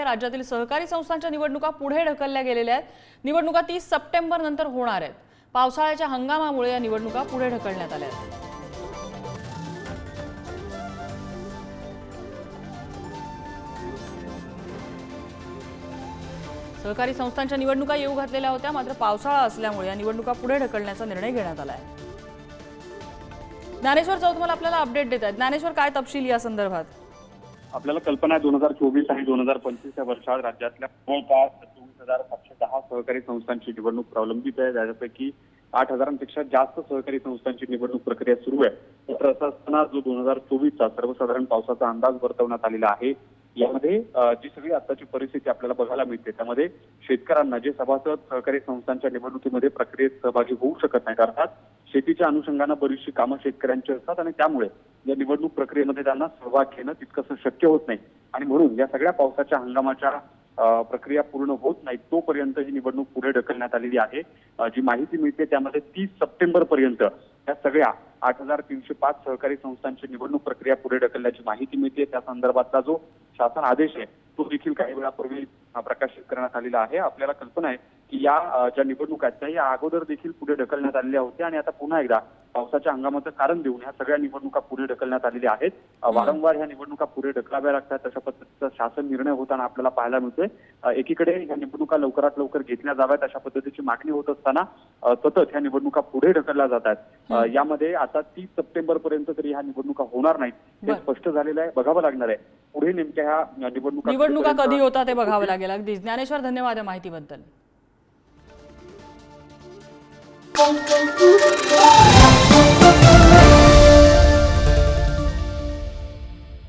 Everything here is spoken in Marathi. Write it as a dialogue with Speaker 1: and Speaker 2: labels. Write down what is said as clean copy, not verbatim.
Speaker 1: राज्यातील सहकारी संस्थांच्या निवडणुका पुढे ढकलल्या गेलेल्या आहेत। निवडणुका 30 सप्टेंबर नंतर होणार आहेत। पावसाळ्याच्या हंगामामुळे या निवडणुका पुढे ढकलण्यात आल्या आहेत। सहकारी संस्थांच्या निवडणुका येऊ घातलेल्या होत्या, मात्र पावसाळा असल्यामुळे या निवडणुका पुढे ढकलण्याचा निर्णय घेण्यात आला आहे। ज्ञानेश्वर चौतमल आपल्याला अपडेट देत आहेत। ज्ञानेश्वर, काय तपशील या संदर्भात?
Speaker 2: आपल्याला कल्पना आहे 2024 आणि 2025 या वर्षात राज्यातल्या जवळपास 24,710 सहकारी संस्थांची निवडणूक प्रलंबित आहे। त्यापैकी 8,000पेक्षा जास्त सहकारी संस्थांची निवडणूक प्रक्रिया सुरू आहे। मात्र असं असताना जो 2024चा सर्वसाधारण पावसाचा अंदाज वर्तवण्यात आलेला आहे, यामध्ये जी सगळी आताची परिस्थिती आपल्याला बघायला मिळते, त्यामध्ये शेतकऱ्यांना जे सभासद सहकारी संस्थांच्या निवडणुकीमध्ये प्रक्रियेत सहभागी होऊ शकत नाहीत, अर्थात शेतीच्या अनुषंगानं बरीचशी कामं शेतकऱ्यांची असतात आणि त्यामुळे या निवडणूक प्रक्रियेमध्ये त्यांना सहभाग घेणं तितकंसं शक्य होत नाही आणि म्हणून या सगळ्या पावसाच्या हंगामाच्या प्रक्रिया पूर्ण होत नाही तोपर्यंत ही निवडणूक पुढे ढकलण्यात आलेली आहे। जी माहिती मिळते त्यामध्ये 30 सप्टेंबर पर्यंत या सगळ्या 8,305 सहकारी संस्थांची निवडणूक प्रक्रिया पुढे ढकलण्याची माहिती मिळते। त्या संदर्भातला जो शासन आदेश आहे तो देखील काही वेळापूर्वी प्रकाशित करण्यात आलेला आहे। आपल्याला कल्पना आहे की या ज्या निवडणुका आहेत त्या या अगोदर देखील पुढे ढकलण्यात आलेल्या होत्या आणि आता पुन्हा एकदा पावसाच्या हंगामाचं कारण देऊन ह्या सगळ्या निवडणुका पुढे ढकलण्यात आलेल्या आहेत। वारंवार ह्या निवडणुका पुढे ढकलाव्या लागतात अशा पद्धतीचा शासन निर्णय होताना आपल्याला पाहायला मिळतोय। एकीकडे ह्या निवडणुका लवकरात लवकर घेतल्या जाव्यात अशा पद्धतीची मागणी होत असताना सतत ह्या निवडणुका पुढे ढकलल्या जात आहेत। यामध्ये आता 30 सप्टेंबर पर्यंत तरी ह्या निवडणुका होणार नाहीत हे स्पष्ट झालेलं आहे। बघावं लागणार आहे पुढे नेमक्या ह्या
Speaker 1: निवडणुका कधी होतात ते बघावं लागेल। अगदीच ज्ञानेश्वर, धन्यवाद या माहितीबद्दल।